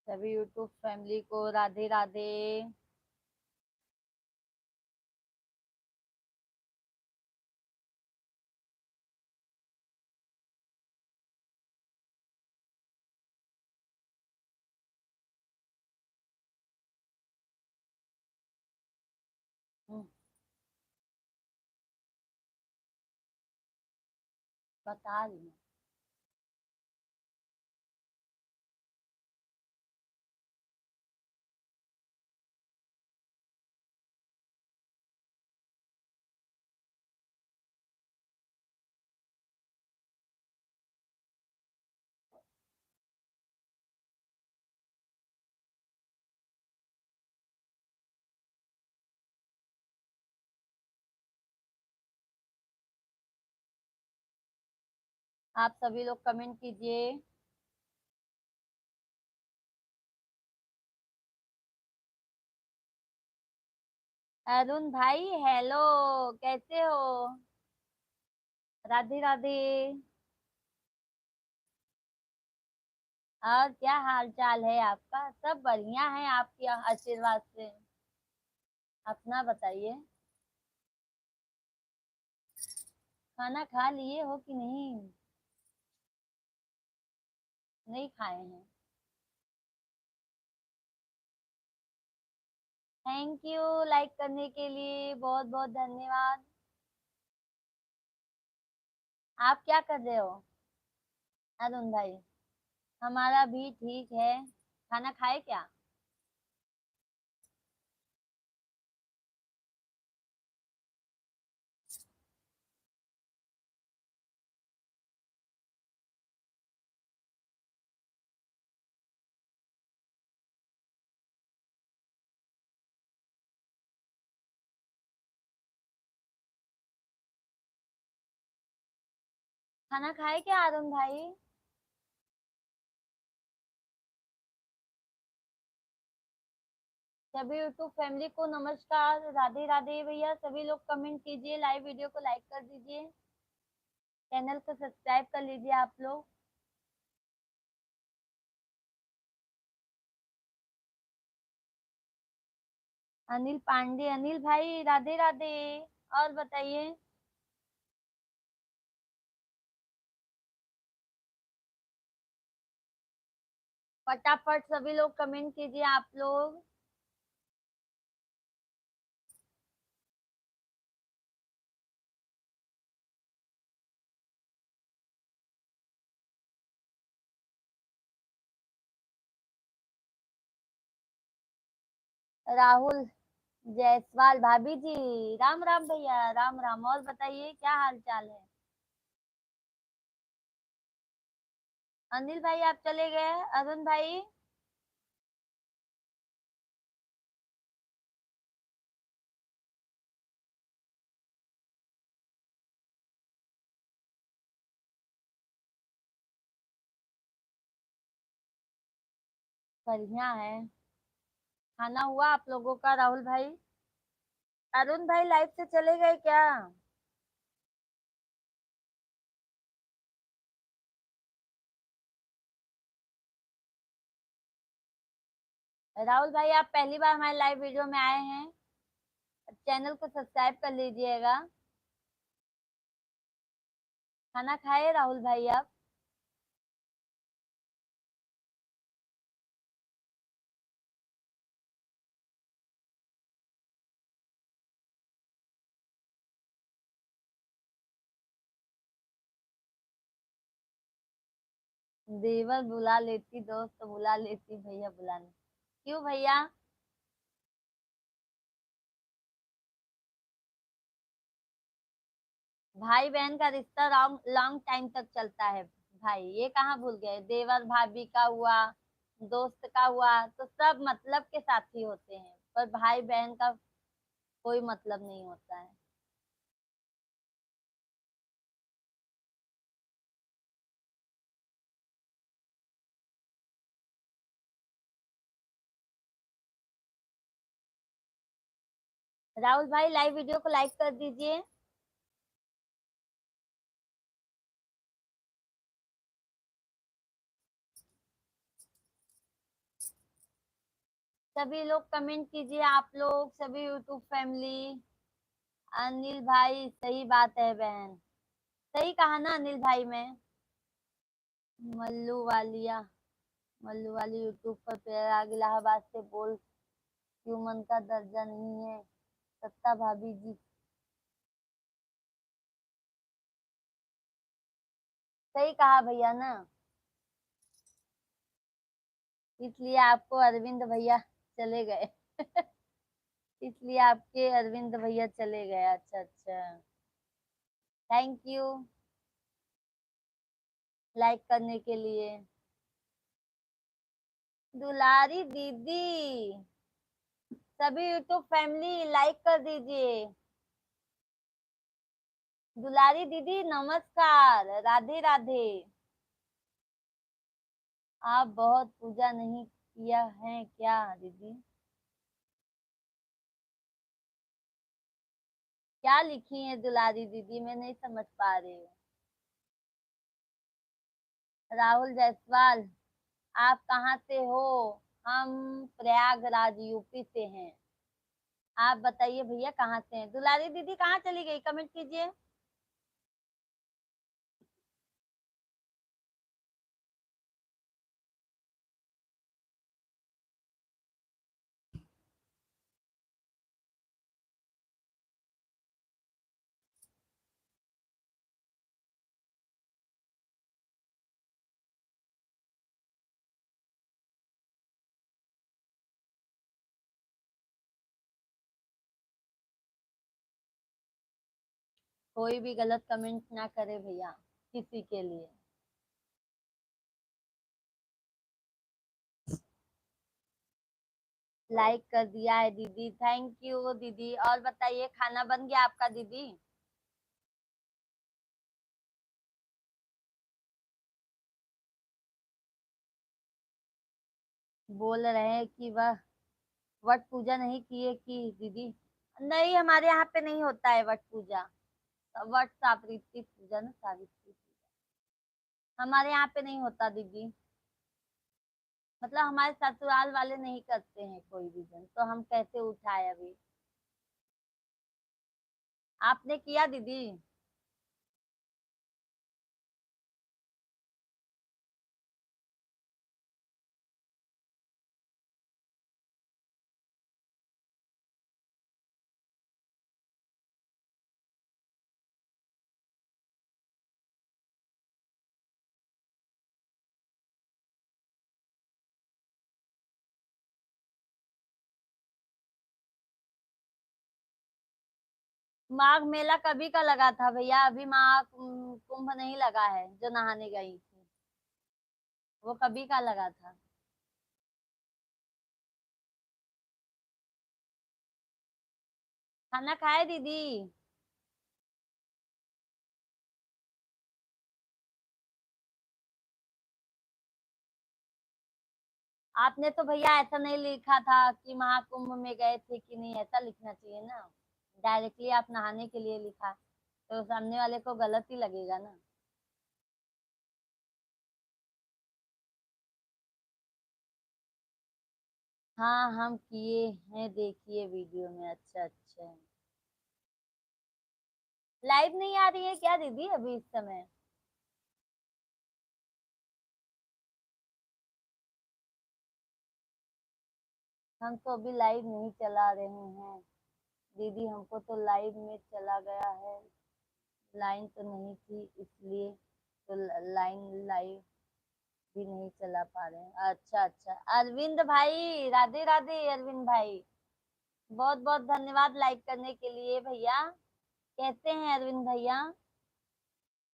सभी YouTube family को राधे राधे। हम्म, बता रही हूँ। आप सभी लोग कमेंट कीजिए। अरुण भाई हेलो, कैसे हो? राधे राधे। और क्या हाल चाल है आपका? सब बढ़िया है आपके आशीर्वाद से। अपना बताइए। खाना खा लिए हो कि नहीं? नहीं खाए हैं। थैंक यू लाइक करने के लिए, बहुत बहुत धन्यवाद। आप क्या कर रहे हो अरुण भाई? हमारा भी ठीक है। खाना खाए क्या? खाना खाए क्या अरुण भाई? सभी यूट्यूब फैमिली को नमस्कार, राधे राधे भैया। सभी लोग कमेंट कीजिए, लाइव वीडियो को लाइक कर दीजिए, चैनल को सब्सक्राइब कर लीजिए आप लोग। अनिल पांडे, अनिल भाई राधे राधे। और बताइए। फटाफट सभी लोग कमेंट कीजिए आप लोग। राहुल जायसवाल भाभी जी, राम राम भैया, राम राम। और बताइए क्या हाल चाल है? अनिल भाई आप चले गए? अरुण भाई? बढ़िया है। खाना हुआ आप लोगों का राहुल भाई? अरुण भाई लाइफ से चले गए क्या? राहुल भाई आप पहली बार हमारे लाइव वीडियो में आए हैं, चैनल को सब्सक्राइब कर लीजिएगा। खाना खाए राहुल भाई आप? देवर बुला लेती, दोस्त बुला लेती, भैया बुलाने क्यों भैया? भाई बहन का रिश्ता लॉन्ग लॉन्ग टाइम तक चलता है भाई, ये कहाँ भूल गए? देवर भाभी का हुआ, दोस्त का हुआ, तो सब मतलब के साथी होते हैं, पर भाई बहन का कोई मतलब नहीं होता है। राहुल भाई लाइव वीडियो को लाइक कर दीजिए। सभी लोग कमेंट कीजिए, आप लोग सभी यूट्यूब फैमिली। अनिल भाई सही बात है बहन, सही कहा ना अनिल भाई। मैं मल्लू वालिया, मल्लू वाली यूट्यूब पर प्रयाग इलाहाबाद से बोल, क्यों मन का दर्जा नहीं है सत्ता भाभी जी। सही कहा भैया ना, इसलिए आपको अरविंद भैया चले गए। इसलिए आपके अरविंद भैया चले गए। अच्छा अच्छा, थैंक यू लाइक करने के लिए। दुलारी दीदी, सभी यूट्यूब फैमिली लाइक कर दीजिए। दुलारी दीदी नमस्कार, राधे राधे। आप बहुत पूजा नहीं किया है क्या दीदी? क्या लिखी है दुलारी दीदी, मैं नहीं समझ पा रही हूँ। राहुल जायसवाल, आप कहाँ से हो? हम प्रयागराज यूपी से हैं। आप बताइए भैया कहाँ से हैं? दुलारी दीदी कहाँ चली गई, कमेंट कीजिए। कोई भी गलत कमेंट ना करे भैया किसी के लिए। लाइक कर दिया है दीदी, थैंक यू दीदी। और बताइए खाना बन गया आपका दीदी? बोल रहे हैं कि वह वट पूजा नहीं किए की दीदी? नहीं, हमारे यहाँ पे नहीं होता है वट पूजा। वट सावित्री पूजा ना, सावित्री पूजा हमारे यहाँ पे नहीं होता दीदी। मतलब हमारे ससुराल वाले नहीं करते हैं कोई भी जन, तो हम कैसे उठाए अभी। आपने किया दीदी? माघ मेला कभी का लगा था भैया, अभी माघ कुंभ नहीं लगा है जो नहाने गई थी, वो कभी का लगा था। खाना खाए दीदी? आपने तो भैया ऐसा नहीं लिखा था कि महाकुंभ में गए थे कि नहीं, ऐसा लिखना चाहिए ना। डायरेक्टली आप नहाने के लिए लिखा, तो सामने वाले को गलत ही लगेगा ना। हाँ हम किए हैं, देखिए वीडियो में। अच्छा अच्छा, लाइव नहीं आ रही है क्या दीदी अभी इस समय? हम तो अभी लाइव नहीं चला रहे हैं दीदी, हमको तो लाइव में चला गया है। लाइन तो नहीं थी इसलिए, तो लाइन लाइव भी नहीं चला पा रहे हैं। अच्छा अच्छा, अरविंद भाई राधे राधे। अरविंद भाई बहुत बहुत धन्यवाद लाइक करने के लिए भैया। कैसे हैं अरविंद भैया?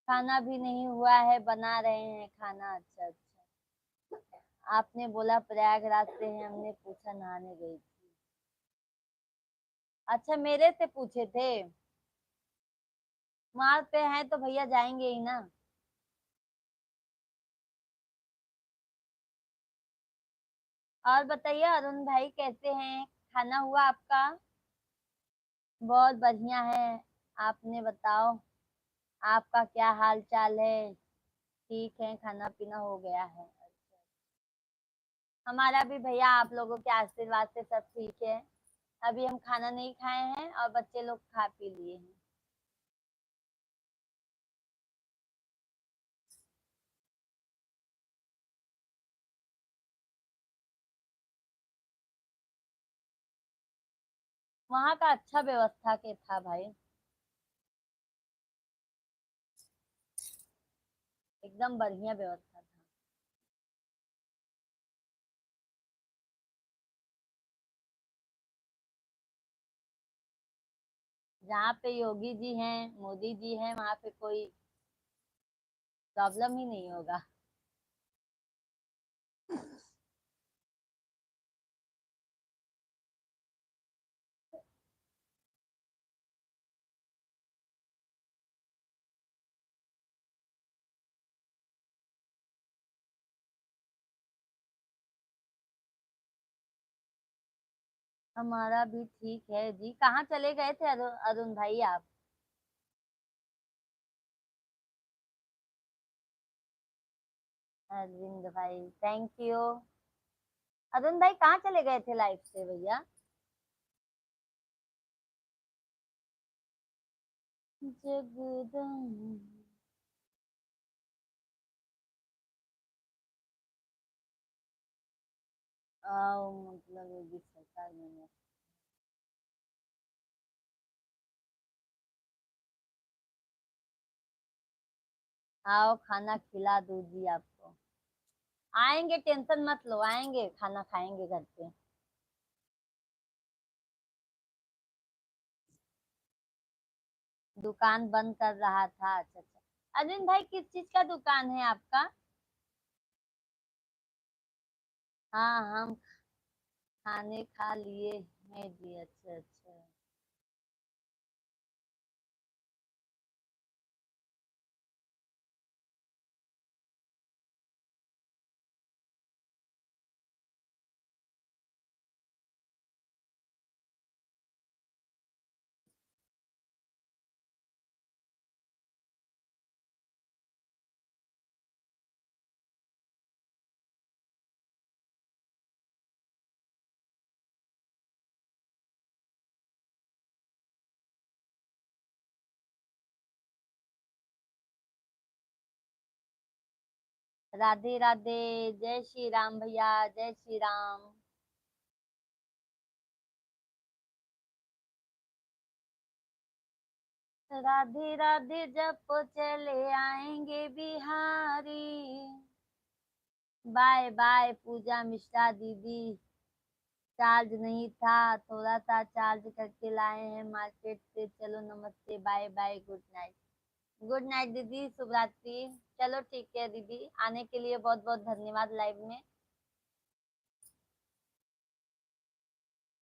खाना भी नहीं हुआ है, बना रहे हैं खाना। अच्छा अच्छा, आपने बोला प्रयागराज से हैं, हमने पूछा नहाने गई थी। अच्छा, मेरे से पूछे थे। वहां पे हैं तो भैया जाएंगे ही ना। और बताइए अरुण भाई कैसे हैं, खाना हुआ आपका? बहुत बढ़िया है, आपने बताओ आपका क्या हाल चाल है? ठीक है, खाना पीना हो गया है? हमारा भी भैया आप लोगों के आशीर्वाद से सब ठीक है। अभी हम खाना नहीं खाए हैं और बच्चे लोग खा पी लिए हैं। वहाँ का अच्छा व्यवस्था के था भाई, एकदम बढ़िया व्यवस्था था। जहाँ पे योगी जी हैं, मोदी जी हैं, वहाँ पे कोई प्रॉब्लम ही नहीं होगा। हमारा भी ठीक है जी। कहाँ चले गए थे अरुण अरुण भाई आप? अरविंद भाई, थैंक यू। अरुण भाई कहाँ चले गए थे लाइफ से भैया? जगदम। आओ मतलब योगी सरकार में। आओ खाना खिला दूँ जी आपको। आएंगे, टेंशन मत लो, आएंगे खाना खाएंगे घर पे। दुकान बंद कर रहा था, अच्छा अच्छा। अरविंद भाई किस चीज का दुकान है आपका? हाँ हम खाने खा लिए हैं जी, अच्छा अच्छा। राधे राधे। जय श्री राम भैया, जय श्री राम। राधे राधे जप चले आएंगे बिहारी। बाय बाय पूजा मिश्रा दीदी। चार्ज नहीं था, थोड़ा सा चार्ज करके लाए हैं मार्केट से। चलो नमस्ते, bye bye, good night. Good night दीदी, शुभ रात्रि। चलो ठीक है दीदी, आने के लिए बहुत बहुत धन्यवाद लाइव में।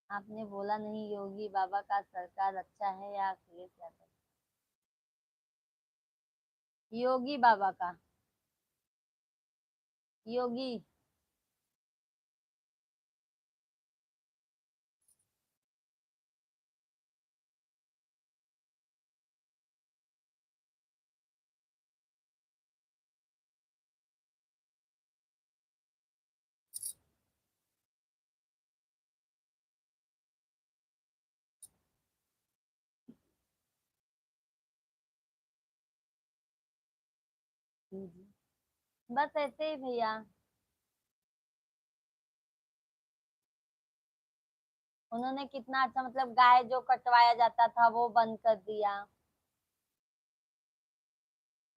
आपने बोला नहीं योगी बाबा का सरकार अच्छा है या अखिलेश यादव? योगी बाबा का। योगी। जी जी। बस ऐसे ही भैया। उन्होंने कितना अच्छा, मतलब गाय जो कटवाया जाता था वो बंद कर दिया।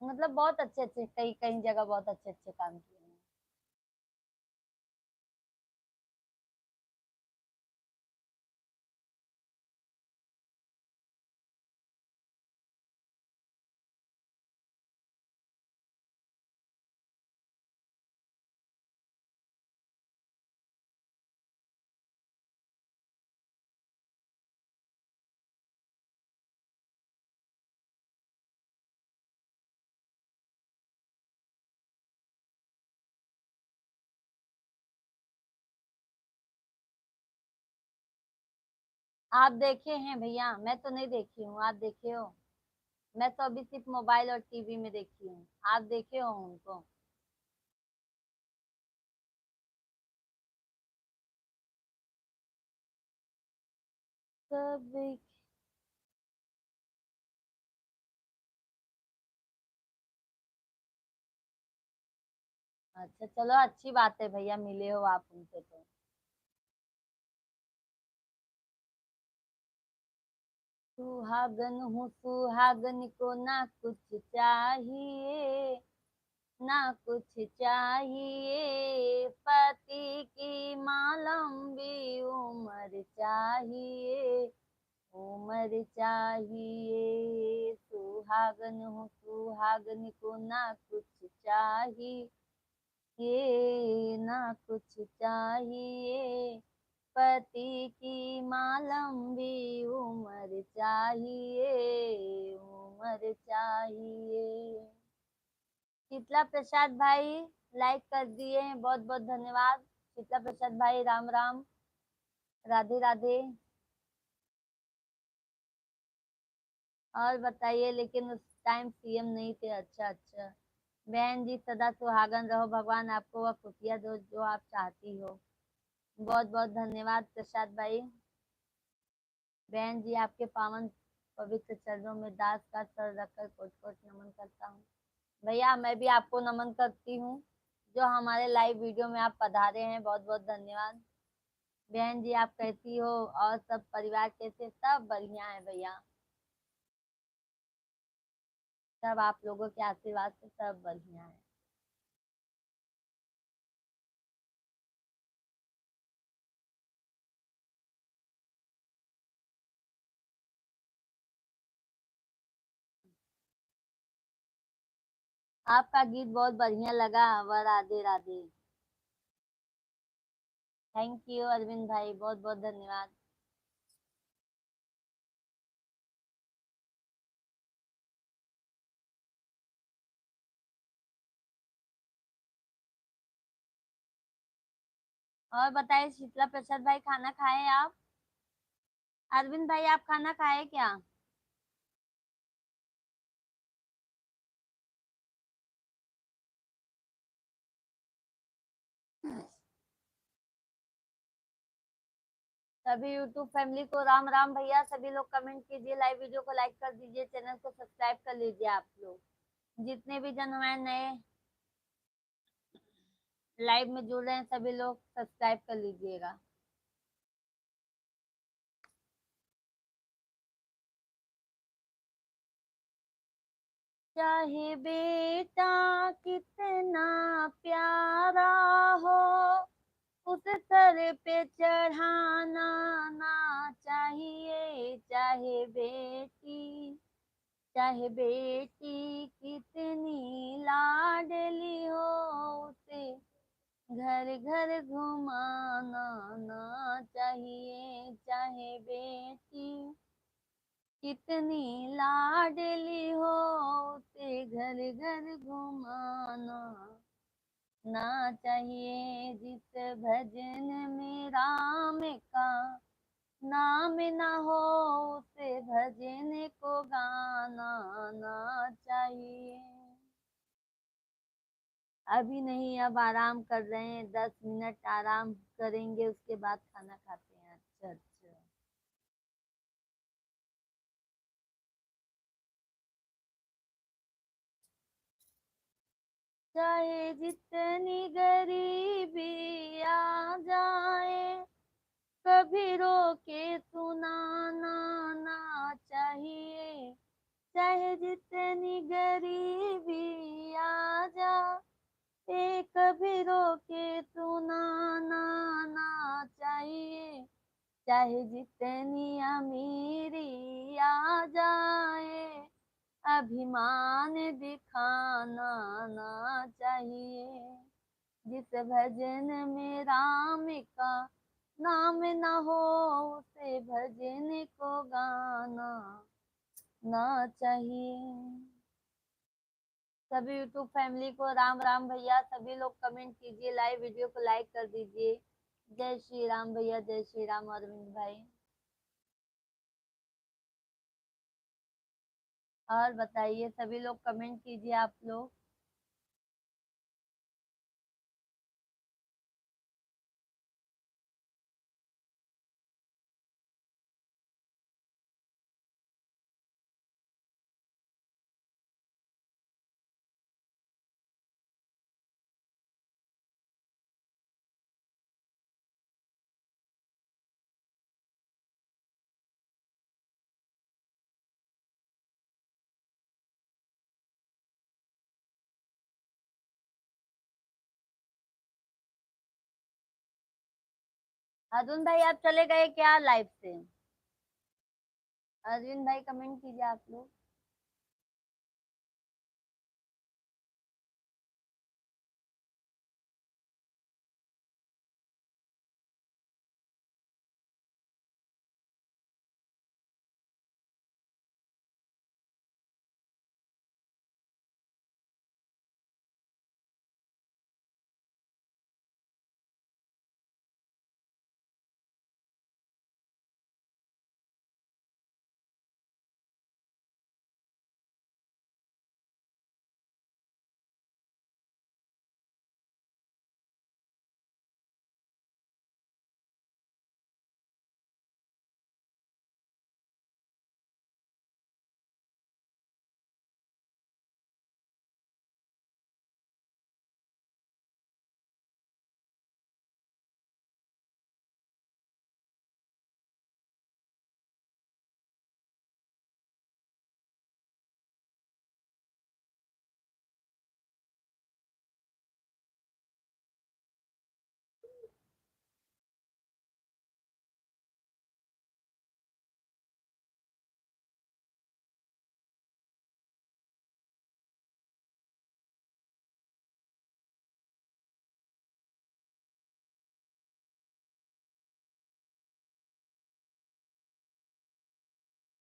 मतलब बहुत अच्छे अच्छे, कई कई जगह बहुत अच्छे अच्छे काम किए हैं। आप देखे हैं भैया? मैं तो नहीं देखी हूँ, आप देखे हो? मैं तो अभी सिर्फ मोबाइल और टीवी में देखी हूँ। आप देखे हो उनको? सब। अच्छा चलो, अच्छी बात है भैया, मिले हो आप उनसे तो। सुहागन हूँ सुहागन को ना कुछ चाहिए, ना कुछ चाहिए, पति की माँ लंबी उम्र चाहिए, उम्र चाहिए। सुहागन हूँ सुहागन को ना कुछ चाहिए, ये ना कुछ चाहिए, पति की माँ लंबी उम्र चाहिए, उम्र चाहिए। शीतला प्रसाद भाई लाइक कर दिए हैं, बहुत बहुत धन्यवाद। शीतला प्रसाद भाई राम राम, राधे राधे। और बताइए, लेकिन उस टाइम सीएम नहीं थे। अच्छा अच्छा। बहन जी सदा सुहागन रहो, भगवान आपको वह खुशियाँ दो जो आप चाहती हो। बहुत बहुत धन्यवाद प्रसाद भाई। बहन जी आपके पावन पवित्र चरणों में दास का सर रखकर कोट कोट नमन करता हूँ। भैया मैं भी आपको नमन करती हूँ, जो हमारे लाइव वीडियो में आप पधारे हैं, बहुत बहुत धन्यवाद। बहन जी आप कैसी हो, और सब परिवार कैसे? सब बढ़िया है भैया, सब आप लोगों के आशीर्वाद से सब बढ़िया है। आपका गीत बहुत बढ़िया लगा, वह राधे राधे। थैंक यू अरविंद भाई, बहुत बहुत धन्यवाद। और बताइए शीतला प्रसाद भाई, खाना खाए आप? अरविंद भाई आप खाना खाए क्या? सभी यूट्यूब फैमिली को राम राम भैया। सभी लोग कमेंट कीजिए, लाइव वीडियो को लाइक कर दीजिए, चैनल को सब्सक्राइब कर लीजिए आप लोग। जितने भी जन हमारे नए लाइव में जुड़ रहे हैं, सभी लोग सब्सक्राइब कर लीजिएगा। चाहे बेटा कितना प्यारा हो, उस सर पे चढ़ाना ना चाहिए। चाहे बेटी कितनी लाडली हो, उसे घर घर घुमाना ना चाहिए। चाहे बेटी कितनी लाडली हो, उसे घर घर घुमाना ना चाहिए। जिस भजन में राम का नाम ना हो, उसे भजन को गाना ना चाहिए। अभी नहीं, अब आराम कर रहे हैं, 10 मिनट आराम करेंगे, उसके बाद खाना खाते हैं। अच्छा अच्छा। चाहे जितनी गरीबी आ जाए, कभी रो के सुनाना ना चाहिए। चाहे जितनी गरीबी आ जाए, कभी रो के सुनाना ना चाहिए। चाहे जितनी अमीरी आ जाए, अभिमान दिखाना ना चाहिए। जिस भजन में राम का नाम न हो, उसे भजन को गाना ना चाहिए। सभी यूट्यूब फैमिली को राम राम भैया। सभी लोग कमेंट कीजिए, लाइव वीडियो को लाइक कर दीजिए। जय श्री राम भैया, जय श्री राम अरविंद भाई। और बताइए, सभी लोग कमेंट कीजिए आप लोग। अर्जुन भाई आप चले गए क्या लाइव से? अरविंद भाई कमेंट कीजिए आप लोग।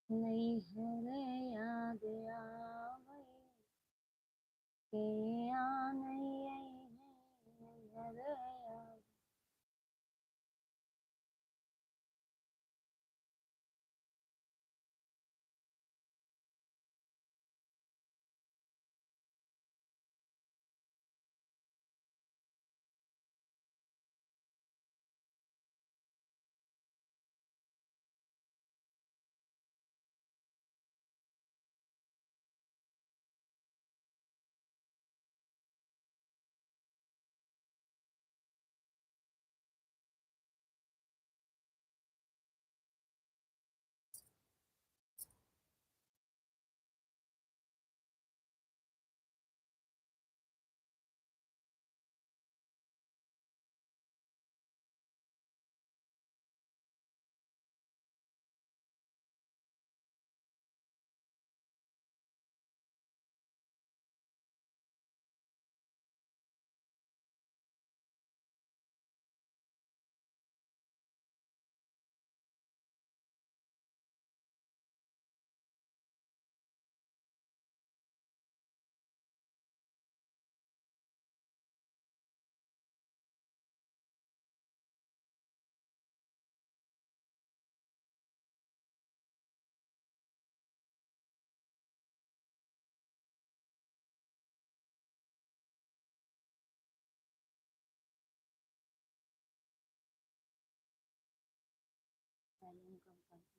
नहीं है रे याद आवई के आ नहीं आई है, नहीं है रे याद।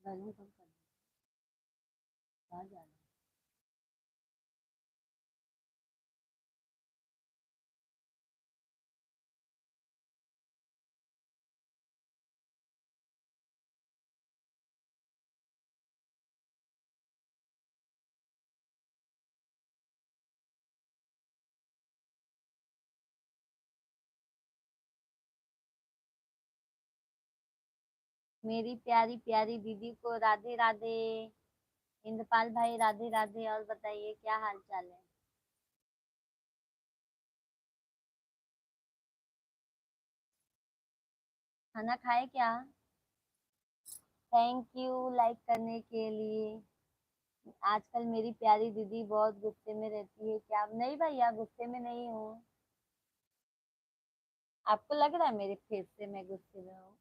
वॉल्यूम कम कर, आवाज आ रही है। मेरी प्यारी प्यारी दीदी को राधे राधे। इंद्रपाल भाई राधे राधे। और बताइए क्या हाल चाल है? खाना खाए क्या? थैंक यू लाइक करने के लिए। आजकल मेरी प्यारी दीदी बहुत गुस्से में रहती है क्या? नहीं भैया गुस्से में नहीं हूँ। आपको लग रहा है मेरे फेस से मैं गुस्से में हूँ?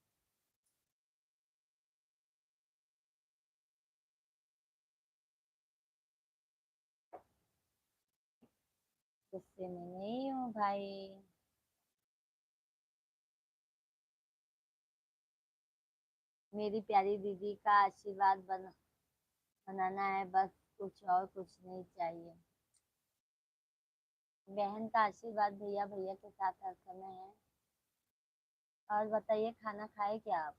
गुस्से में नहीं हूँ भाई। मेरी प्यारी दीदी का आशीर्वाद बनाना है बस, कुछ और कुछ नहीं चाहिए। बहन का आशीर्वाद भैया भैया के साथ हर समय है। और बताइए खाना खाए क्या आप?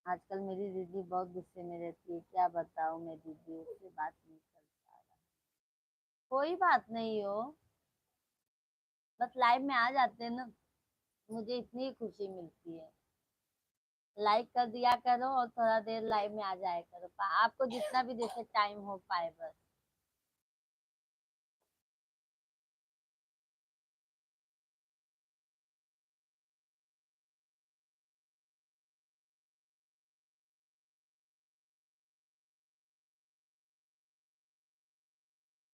आजकल मेरी दीदी बहुत गुस्से में रहती है, क्या बताऊँ मैं दीदी, उससे बात नहीं कर पा रहा। कोई बात नहीं हो। बस लाइव में आ जाते हैं ना, मुझे इतनी ही खुशी मिलती है। लाइक कर दिया करो और थोड़ा देर लाइव में आ जाया करो, आपको जितना भी जैसे टाइम हो पाए बस।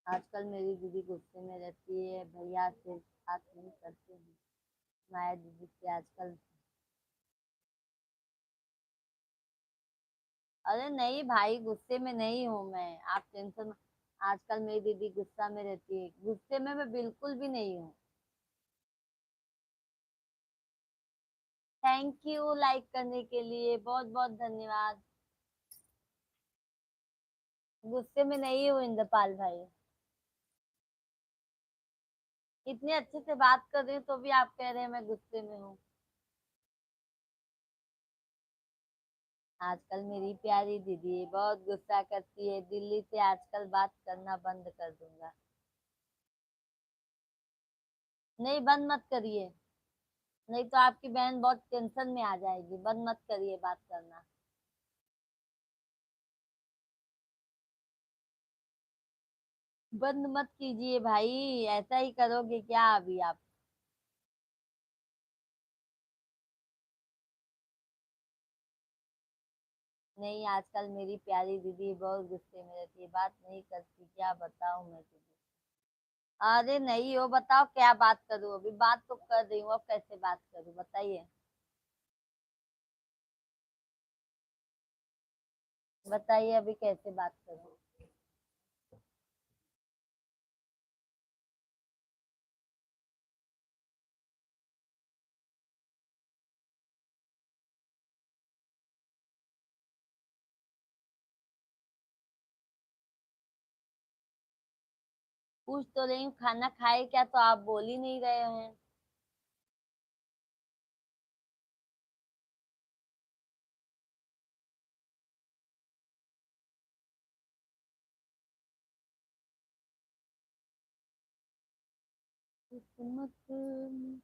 आजकल मेरी दीदी गुस्से में रहती है, भैया से बात नहीं करते हैं। माया दीदी से आजकल। अरे नहीं भाई, गुस्से में नहीं हूँ मैं, आप टेंशन। आजकल मेरी दीदी गुस्सा में रहती है, गुस्से में मैं बिल्कुल भी नहीं हूँ। थैंक यू लाइक करने के लिए, बहुत बहुत धन्यवाद। गुस्से में नहीं हूँ इंद्रपाल भाई। इतने अच्छे से बात कर रही हूँ तो भी आप कह रहे हैं मैं गुस्से में हूँ। आजकल मेरी प्यारी दीदी बहुत गुस्सा करती है, दिल्ली से आजकल बात करना बंद कर दूंगा। नहीं, बंद मत करिए। नहीं तो आपकी बहन बहुत टेंशन में आ जाएगी, बंद मत करिए बात करना। बंद मत कीजिए भाई, ऐसा ही करोगे क्या अभी आप? नहीं, आजकल मेरी प्यारी दीदी बहुत गुस्से में रहती है, बात नहीं करती, क्या बताऊं मैं तुझे। अरे नहीं हो, बताओ क्या बात करूं, अभी बात तो कर रही हूँ, अब कैसे बात करूं बताइए। बताइए अभी कैसे बात करूं। पूछ तो रही हूँ खाना खाए क्या, तो आप बोल ही नहीं रहे हैं। किस्मत में।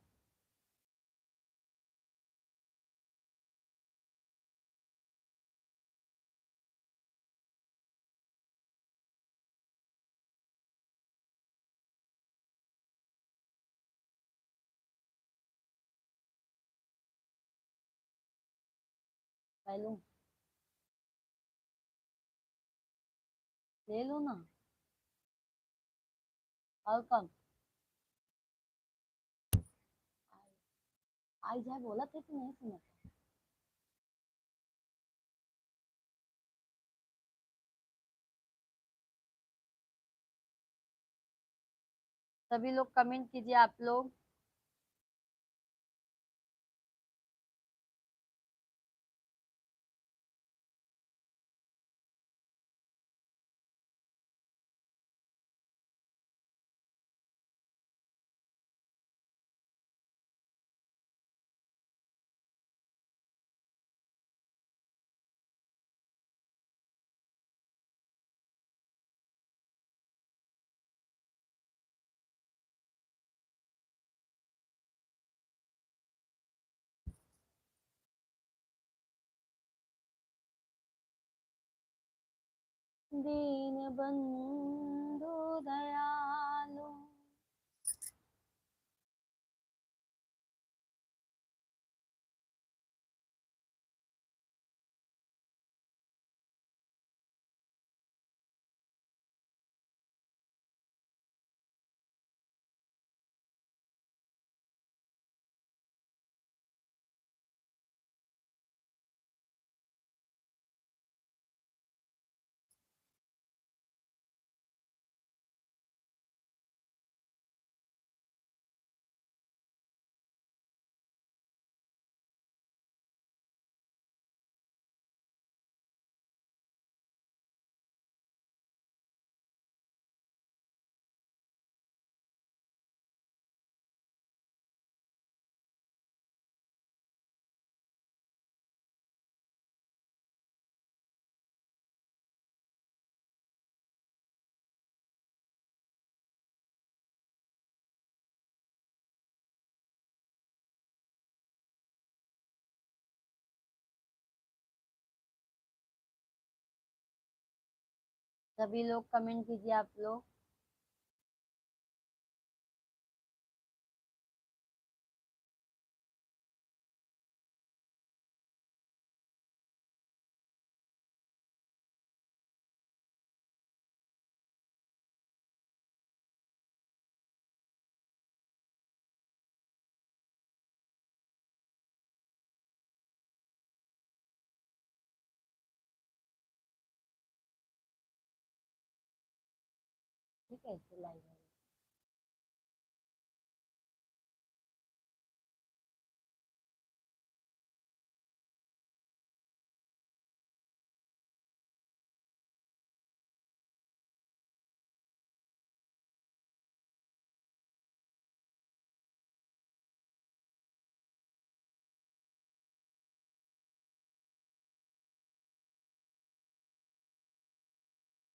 पहलू ले लो ना। और कम आई जाए बोला थे कि नहीं सुना? सभी लोग कमेंट कीजिए आप लोग। दीन बंधु दयालु। सभी लोग कमेंट कीजिए आप लोग। ठीक है, इसे लाइव है।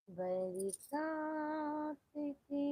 बरसात की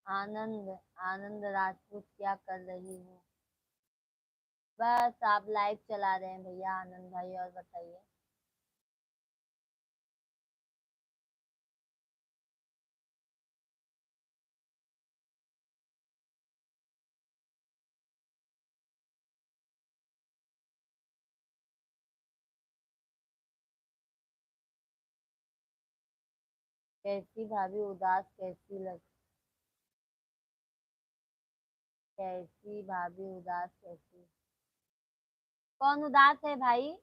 आनंद आनंद राजपूत क्या कर रही हो? बस आप लाइव चला रहे हैं भैया आनंद भाई, और बताइए। कैसी भाभी उदास कैसी लग कैसी भाभी उदास कैसी? कौन उदास है भाई?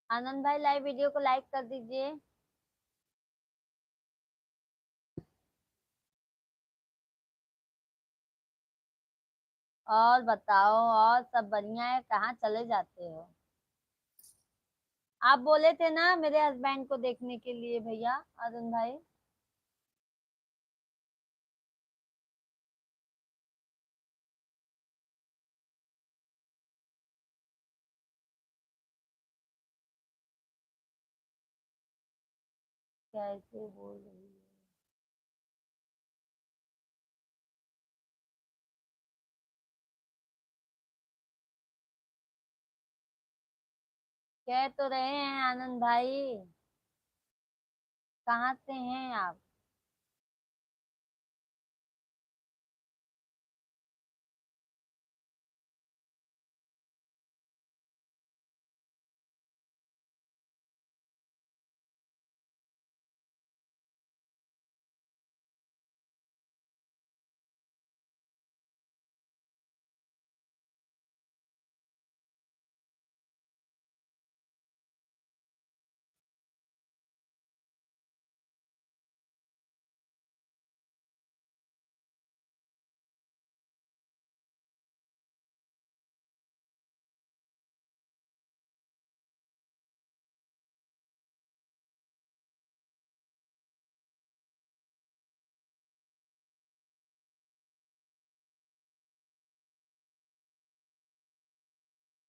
आनंद भाई लाइव वीडियो को लाइक कर दीजिए। और बताओ, और सब बढ़िया है? कहाँ चले जाते हो? आप बोले थे ना मेरे हस्बैंड को देखने के लिए भैया अरुण भाई। कैसे बोल रही है? कह तो रहे हैं आनंद भाई। कहाँ से हैं आप?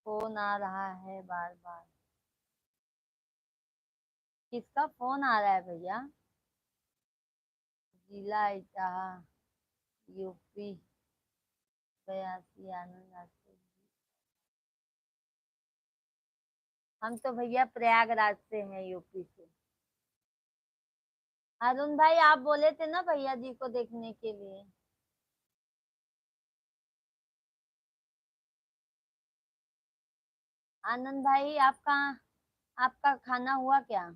फोन आ रहा है बार बार। किसका फोन आ रहा है भैया? जिला इटाहा, यूपी। बयासी आनंद आते। हम तो भैया प्रयागराज से हैं, यूपी से। अरुण भाई आप बोले थे ना भैया जी को देखने के लिए। आनंद भाई आपका आपका खाना हुआ क्या?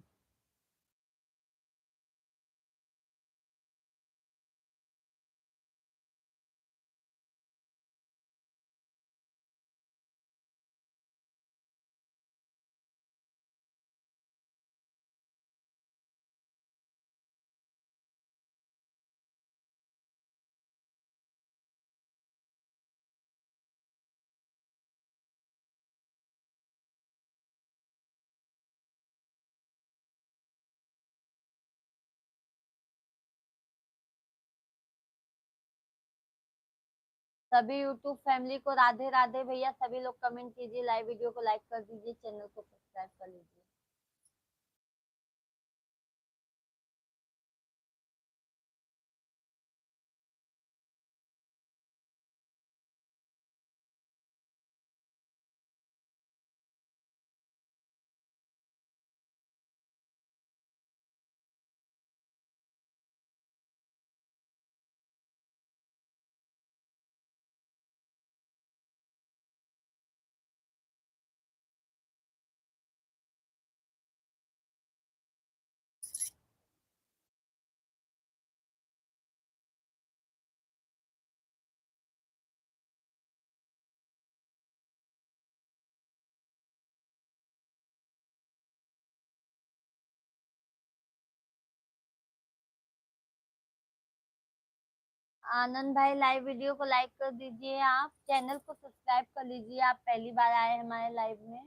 सभी यूट्यूब फैमिली को राधे राधे भैया। सभी लोग कमेंट कीजिए, लाइव वीडियो को लाइक कर दीजिए, चैनल को सब्सक्राइब कर लीजिए। आनंद भाई लाइव वीडियो को लाइक कर दीजिए, आप चैनल को सब्सक्राइब कर लीजिए। आप पहली बार आए हैं हमारे लाइव में।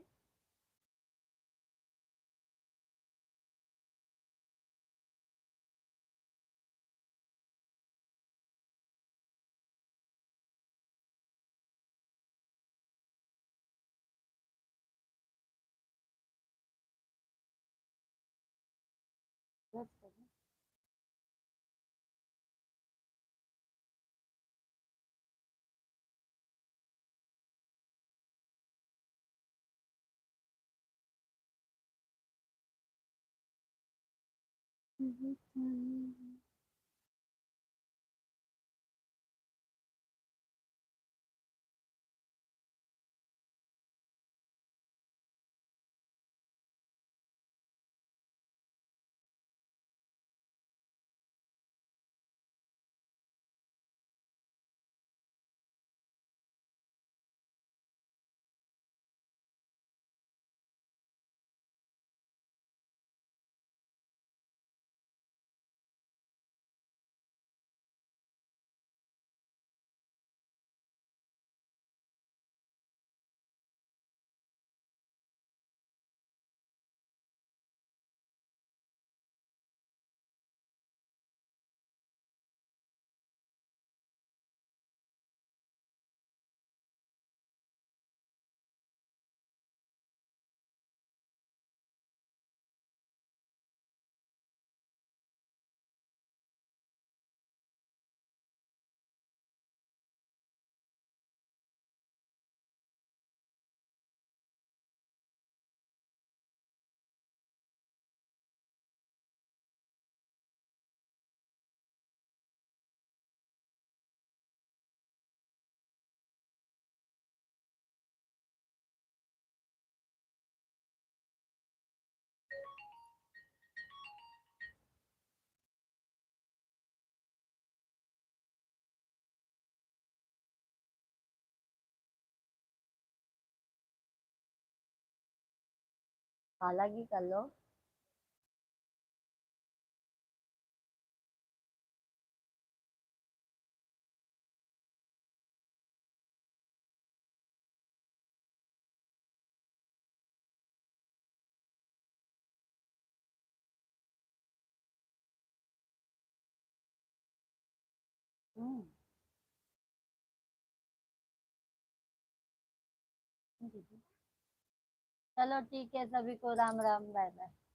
अलग ही कर लो। हम्म। चलो ठीक है, सभी को राम राम, बाय बाय।